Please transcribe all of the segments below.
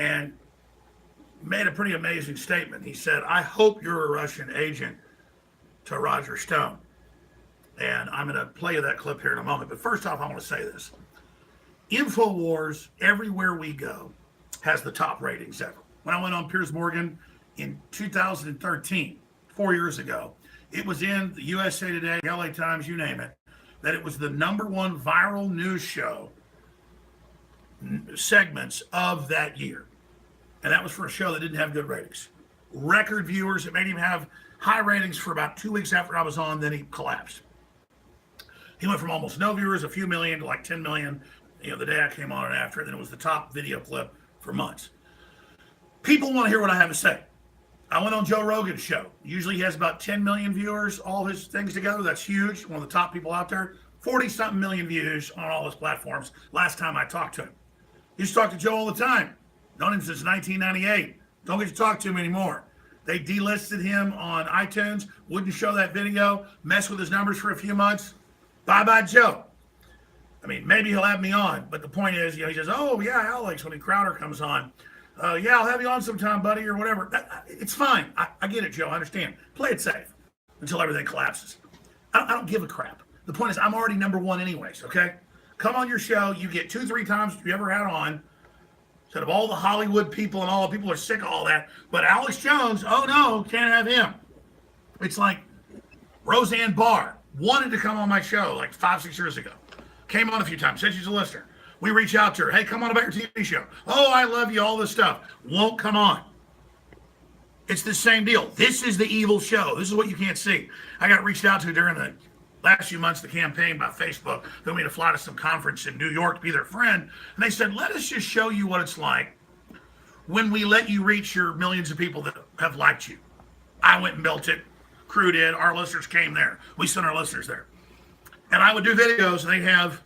and made a pretty amazing statement. He said, "I hope you're a Russian agent to Roger Stone." And I'm going to play you that clip here in a moment. But first off, I want to say this. INFOWARS, everywhere we go, has the top ratings ever. When I went on Piers Morgan in 2013, 4 years ago, it was in the USA Today, LA Times, you name it, that it was the #1 viral news show segments of that year. And that was for a show that didn't have good ratings. Record viewers. It made him have high ratings for about 2 weeks after I was on, then he collapsed. He went from almost no viewers, a few million, to like 10 million, the day I came on and after. Then it was the top video clip for months. People want to hear what I have to say. I went on Joe Rogan's show. Usually he has about 10 million viewers, all his things together. That's huge. One of the top people out there. 40-something million views on all his platforms last time I talked to him. He used to talk to Joe all the time. Known him since 1998. Don't get to talk to him anymore. They delisted him on iTunes, wouldn't show that video, mess with his numbers for a few months. Bye-bye, Joe. I mean, maybe he'll have me on, but the point is, he says, "Oh, yeah, Alex," when Crowder comes on. "Yeah, I'll have you on sometime, buddy," or whatever. It's fine. I get it, Joe. I understand. Play it safe until everything collapses. I don't give a crap. The point is, I'm already #1 anyways, okay? Come on your show. You get 2-3 times you ever had on. Instead of all the Hollywood people and all the people are sick of all that. But Alex Jones, oh no, can't have him. It's like Roseanne Barr wanted to come on my show like 5-6 years ago. Came on a few times, said she's a listener. We reach out to her. "Hey, come on about your TV show." "Oh, I love you," all this stuff. Won't come on. It's the same deal. This is the evil show. This is what you can't see. I got reached out to during the last few months of the campaign by Facebook. They want me to fly to some conference in New York to be their friend. And they said, "Let us just show you what it's like when we let you reach your millions of people that have liked you." I went and built it. Crew did. Our listeners came there. We sent our listeners there. And I would do videos, and they'd have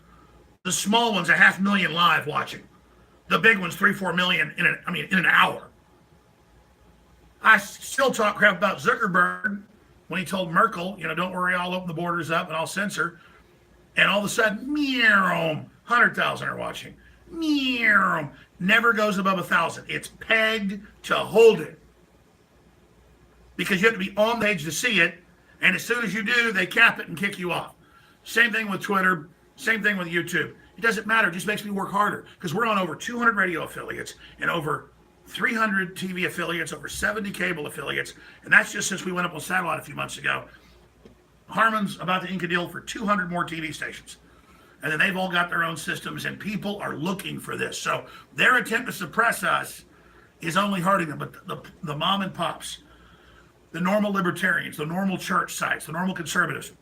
the small ones, 500,000 live watching. The big ones, 3-4 million in an hour. I still talk crap about Zuckerberg when he told Merkel, "Don't worry, I'll open the borders up and I'll censor." And all of a sudden, meow, 100,000 are watching. Meow, never goes above 1,000. It's pegged to hold it. Because you have to be on the page to see it. And as soon as you do, they cap it and kick you off. Same thing with Twitter. Same thing with YouTube. It doesn't matter. It just makes me work harder. Because we're on over 200 radio affiliates and over 300 TV affiliates, over 70 cable affiliates. And that's just since we went up on satellite a few months ago. Harman's about to ink a deal for 200 more TV stations. And then they've all got their own systems, and people are looking for this. So their attempt to suppress us is only hurting them. But the mom and pops, the normal libertarians, the normal church sites, the normal conservatives,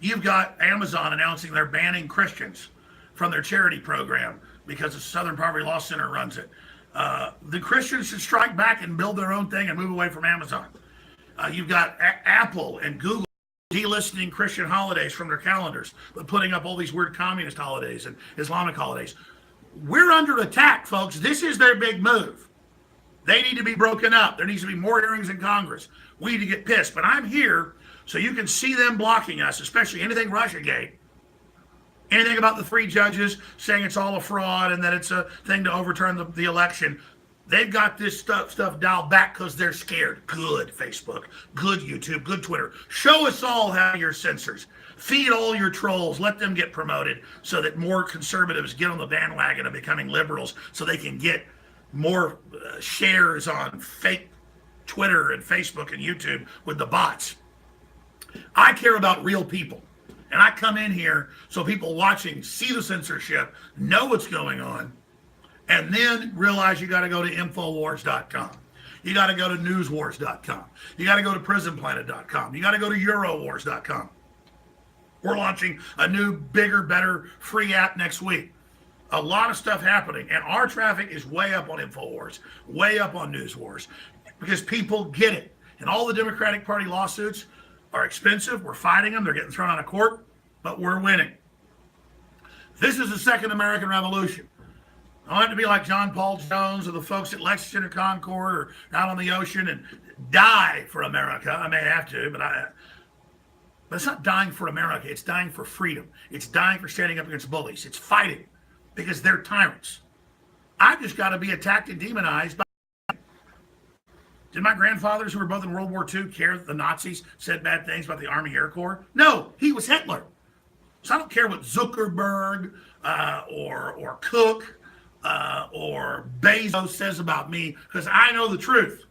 you've got Amazon announcing they're banning Christians from their charity program because the Southern Poverty Law Center runs it. The Christians should strike back and build their own thing and move away from Amazon. You've got Apple and Google delisting Christian holidays from their calendars, but putting up all these weird communist holidays and Islamic holidays. We're under attack, folks. This is their big move. They need to be broken up. There needs to be more hearings in Congress. We need to get pissed. But I'm here so you can see them blocking us, especially anything Russiagate. Anything about the 3 judges saying it's all a fraud and that it's a thing to overturn the election. They've got this stuff dialed back because they're scared. Good Facebook, good YouTube, good Twitter. Show us all how you're censors. Feed all your trolls. Let them get promoted so that more conservatives get on the bandwagon of becoming liberals so they can get more shares on fake Twitter and Facebook and YouTube with the bots. I care about real people. And I come in here so people watching see the censorship, know what's going on, and then realize you got to go to INFOWARS.com. You got to go to NewsWars.com. You got to go to PrisonPlanet.com. You got to go to EuroWars.com. We're launching a new, bigger, better free app next week. A lot of stuff happening, and our traffic is way up on INFOWARS, way up on NewsWars, because people get it. And all the Democratic Party lawsuits are expensive. We're fighting them. They're getting thrown out of court, but we're winning. This is the second American Revolution. I want it to be like John Paul Jones or the folks at Lexington or Concord or out on the ocean and die for America. I may have to, but it's not dying for America. It's dying for freedom. It's dying for standing up against bullies. It's fighting because they're tyrants. I just got to be attacked and demonized. Did my grandfathers, who were both in World War II, care that the Nazis said bad things about the Army Air Corps? No, he was Hitler. So I don't care what Zuckerberg or Cook or Bezos says about me, because I know the truth.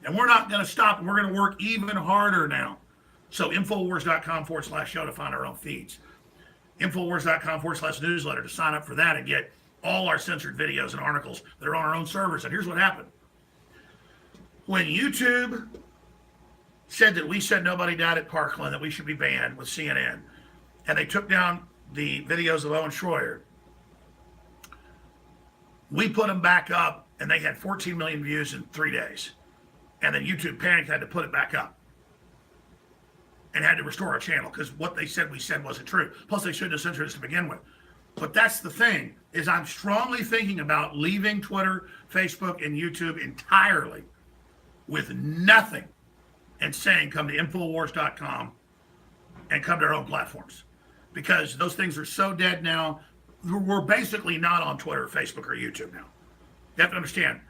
And we're not going to stop. We're going to work even harder now. So INFOWARS.com/show to find our own feeds. INFOWARS.com/newsletter to sign up for that and get all our censored videos and articles that are on our own servers. And here's what happened. When YouTube said that we said nobody died at Parkland, that we should be banned with CNN, and they took down the videos of Owen Schroyer, we put them back up, and they had 14 million views in 3 days. And then YouTube panicked, had to put it back up and had to restore our channel because what they said we said wasn't true. Plus, they shouldn't have censored us to begin with. But that's the thing, is I'm strongly thinking about leaving Twitter, Facebook, and YouTube entirely with nothing and saying come to Infowars.com and come to our own platforms. Because those things are so dead now, we're basically not on Twitter, Facebook, or YouTube now. You have to understand,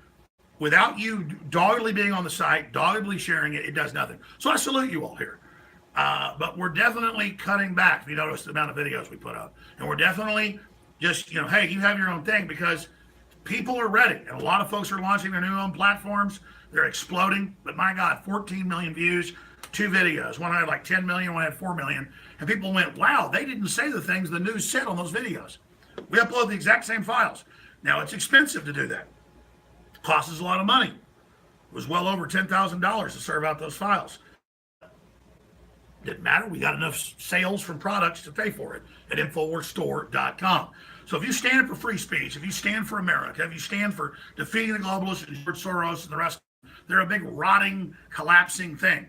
without you doggedly being on the site, doggedly sharing it, it does nothing. So I salute you all here. But we're definitely cutting back, if you notice the amount of videos we put up. And we're definitely just, hey, you have your own thing, because people are ready. And a lot of folks are launching their new own platforms. They're exploding. But my God, 14 million views, 2 videos. One had like 10 million, one had 4 million. And people went, wow, they didn't say the things the news said on those videos. We upload the exact same files. Now, it's expensive to do that. It costs us a lot of money. It was well over $10,000 to serve out those files. Didn't matter. We got enough sales from products to pay for it at InfoWarsStore.com. So if you stand for free speech, if you stand for America, if you stand for defeating the globalists and George Soros and the rest, they're a big rotting, collapsing thing.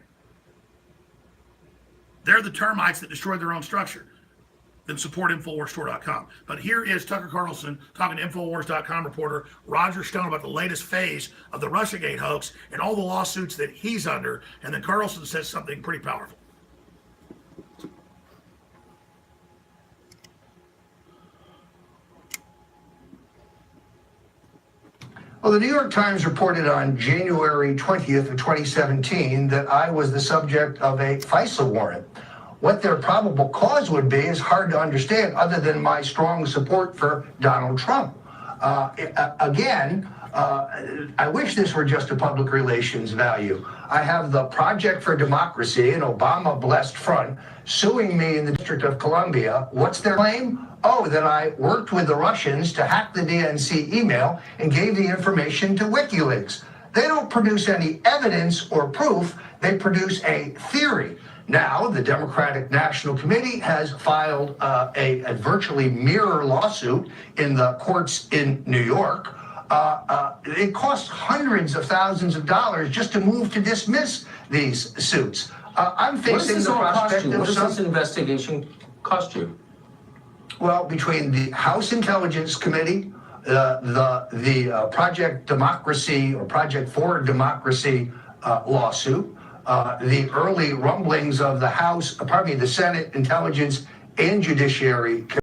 They're the termites that destroyed their own structure. Then support InfoWarsStore.com. But here is Tucker Carlson talking to InfoWars.com reporter Roger Stone about the latest phase of the Russiagate hoax and all the lawsuits that he's under. And then Carlson says something pretty powerful. Well, the New York Times reported on January 20th of 2017 that I was the subject of a FISA warrant. What their probable cause would be is hard to understand other than my strong support for Donald Trump. I wish this were just a public relations value. I have the Project for Democracy, an Obama-blessed front, suing me in the District of Columbia. What's their claim? Oh, that I worked with the Russians to hack the DNC email and gave the information to WikiLeaks. They don't produce any evidence or proof. They produce a theory. Now, the Democratic National Committee has filed a virtually mirror lawsuit in the courts in New York. It costs hundreds of thousands of dollars just to move to dismiss these suits. I'm facing the prospect of what does this investigation cost you? Well, between the House Intelligence Committee, the Project Democracy or Project for Democracy lawsuit, the early rumblings of the Senate Intelligence and Judiciary Committee,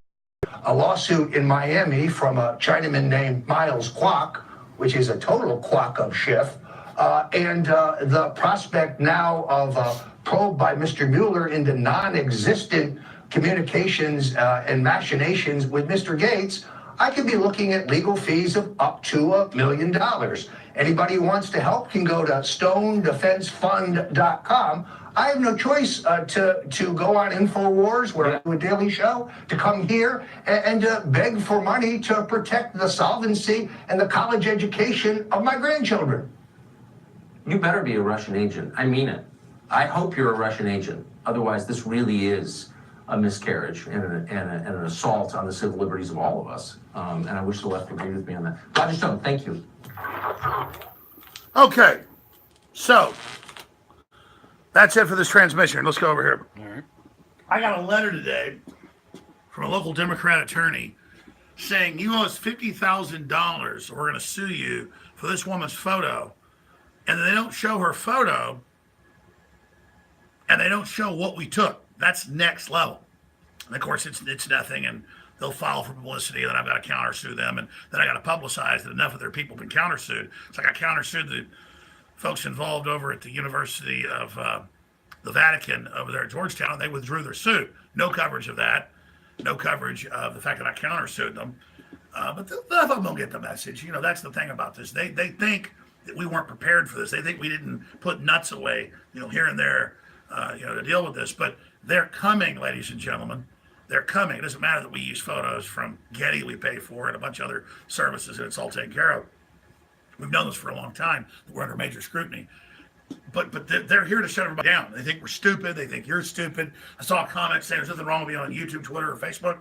a lawsuit in Miami from a Chinaman named Miles Kwok, which is a total quack of Schiff, and the prospect now of a probe by Mr. Mueller into non-existent communications and machinations with Mr. Gates, I could be looking at legal fees of up to $1 million. Anybody who wants to help can go to stonedefensefund.com. I have no choice to go on InfoWars, where I do a daily show, to come here and to beg for money to protect the solvency and the college education of my grandchildren. You better be a Russian agent. I mean it. I hope you're a Russian agent. Otherwise, this really is a miscarriage and an assault on the civil liberties of all of us. And I wish the left would agree with me on that. Roger Stone, thank you. Okay, so that's it for this transmission. Let's go over here. All right. I got a letter today from a local Democrat attorney saying you owe us $50,000 or we're going to sue you for this woman's photo. And they don't show her photo and they don't show what we took. That's next level. And of course, it's nothing. And they'll file for publicity, and then I've got to countersue them, and then I got to publicize that enough of their people have been countersued. It's like I countersued the folks involved over at the University of the Vatican over there at Georgetown. They withdrew their suit. No coverage of that. No coverage of the fact that I countersued them. But I thought they'll get the message. That's the thing about this. They think that we weren't prepared for this. They think we didn't put nuts away, here and there, to deal with this. But they're coming, ladies and gentlemen. They're coming. It doesn't matter that we use photos from Getty we pay for and a bunch of other services, and it's all taken care of. We've known this for a long time. We're under major scrutiny. But they're here to shut everybody down. They think we're stupid. They think you're stupid. I saw a comment saying there's nothing wrong with being on YouTube, Twitter, or Facebook.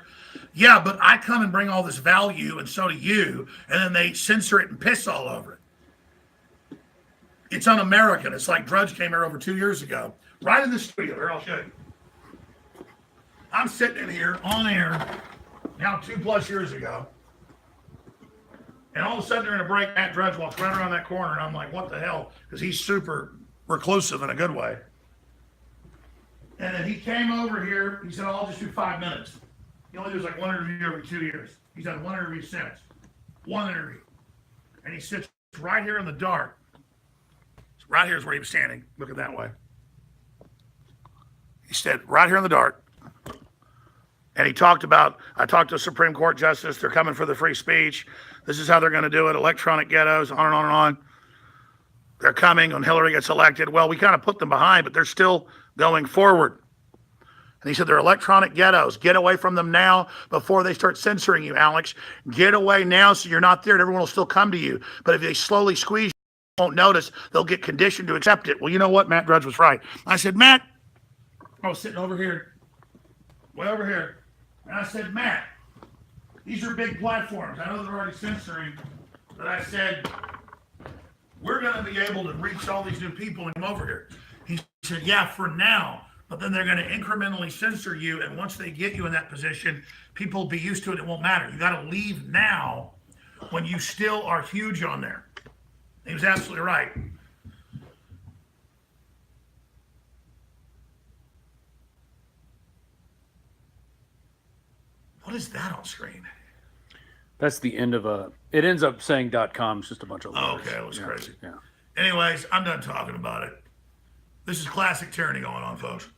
Yeah, but I come and bring all this value, and so do you, and then they censor it and piss all over it. It's un-American. It's like Drudge came here over 2 years ago, right in the studio. Here, I'll show you. I'm sitting in here on air now 2+ years ago, and all of a sudden during a break, Matt Drudge walks right around that corner, and I'm like, what the hell? Because he's super reclusive in a good way. And then he came over here. He said, I'll just do 5 minutes. He only does like one interview every 2 years. He's done one interview since. One interview. And he sits right here in the dark. Right here is where he was standing, looking that way. He stood right here in the dark. And he talked about, I talked to a Supreme Court justice. They're coming for the free speech. This is how they're going to do it. Electronic ghettos, on and on and on. They're coming when Hillary gets elected. Well, we kind of put them behind, but they're still going forward. And he said, they're electronic ghettos. Get away from them now before they start censoring you, Alex. Get away now so you're not there and everyone will still come to you. But if they slowly squeeze you won't notice, they'll get conditioned to accept it. Well, you know what? Matt Drudge was right. I said, Matt, I was sitting over here, way over here. And I said, Matt, these are big platforms. I know they're already censoring, but I said, we're going to be able to reach all these new people and come over here. He said, yeah, for now, but then they're going to incrementally censor you. And once they get you in that position, people will be used to it. It won't matter. You got to leave now when you still are huge on there. He was absolutely right. What is that on screen? That's the end of a. It ends up saying .com. It's just a bunch of letters. Okay, it was crazy. Yeah. Anyways, I'm done talking about it. This is classic tyranny going on, folks.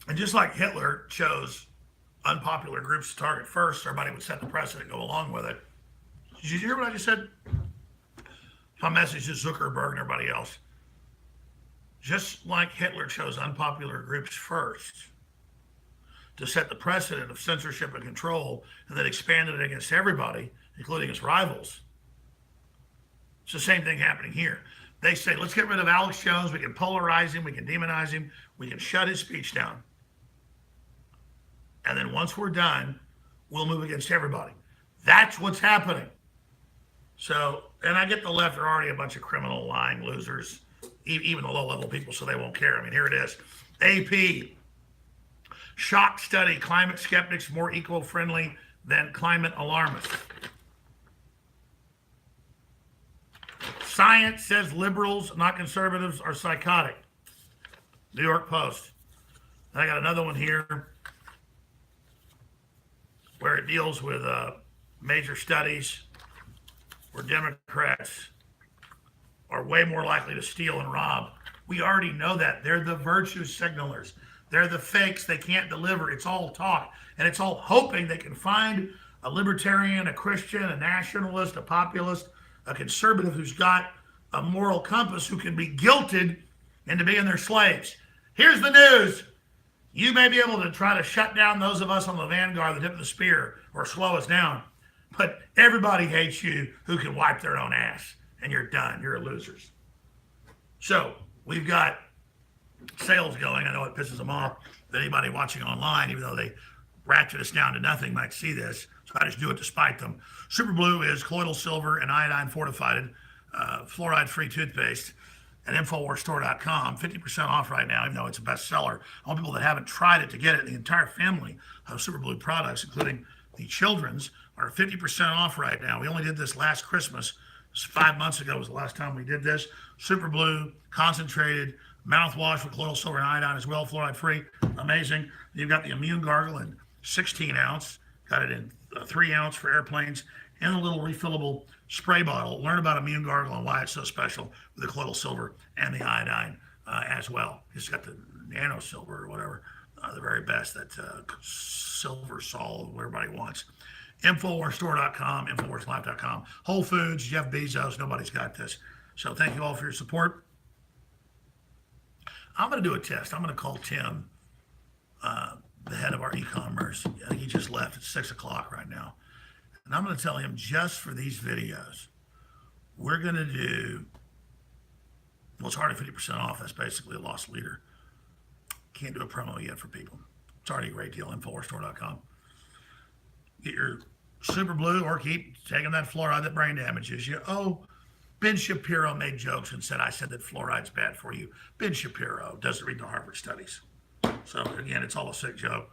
And just like Hitler chose unpopular groups to target first, everybody would set the precedent and go along with it. Did you hear what I just said? My message to Zuckerberg and everybody else. Just like Hitler chose unpopular groups first to set the precedent of censorship and control, and then expanded it against everybody, including his rivals. It's the same thing happening here. They say, let's get rid of Alex Jones. We can polarize him. We can demonize him. We can shut his speech down. And then once we're done, we'll move against everybody. That's what's happening. So, and I get the left are already a bunch of criminal lying losers, even the low-level people, so they won't care. I mean, here it is. AP. Shock study, climate skeptics more eco-friendly than climate alarmists. Science says liberals, not conservatives, are psychotic. New York Post. I got another one here where it deals with major studies where Democrats are way more likely to steal and rob. We already know that. They're the virtue signalers. They're the fakes. They can't deliver. It's all talk. And it's all hoping they can find a libertarian, a Christian, a nationalist, a populist, a conservative who's got a moral compass who can be guilted into being their slaves. Here's the news. You may be able to try to shut down those of us on the vanguard, the tip of the spear, or slow us down. But everybody hates you who can wipe their own ass. And you're done. You're losers. So we've got sales going. I know it pisses them off that anybody watching online, even though they ratchet us down to nothing, might see this. So I just do it to spite them. Super Blue is colloidal silver and iodine fortified, fluoride-free toothpaste at INFOWARSstore.com. 50% off right now, even though it's a bestseller. I want people that haven't tried it to get it. The entire family of Super Blue products, including the children's, are 50% off right now. We only did this last Christmas. 5 months ago was the last time we did this. Super Blue, concentrated, mouthwash with colloidal silver and iodine as well, fluoride free. Amazing. You've got the immune gargle and 16 ounce. Got it in 3 ounce for airplanes, and a little refillable spray bottle. Learn about Immune Gargle and why it's so special with the colloidal silver and the iodine as well. It's got the nano silver or whatever, the very best, that silver sol everybody wants. InfoWarsStore.com, InfoWarsLife.com. Whole Foods, Jeff Bezos, nobody's got this. So thank you all for your support. I'm going to do a test. I'm going to call Tim, the head of our e-commerce. He just left. It's 6 o'clock right now. And I'm going to tell him, just for these videos, we're going to do, well, it's already 50% off. That's basically a lost leader. Can't do a promo yet for people. It's already a great deal. InfoWarsStore.com. Get your Super Blue or keep taking that fluoride that brain damages you. Oh, Ben Shapiro made jokes and said, I said that fluoride's bad for you. Ben Shapiro doesn't read the Harvard studies. So again, it's all a sick joke.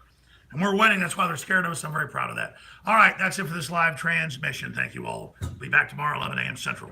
And we're winning. That's why they're scared of us. I'm very proud of that. All right, that's it for this live transmission. Thank you all. Be back tomorrow, 11 a.m. Central.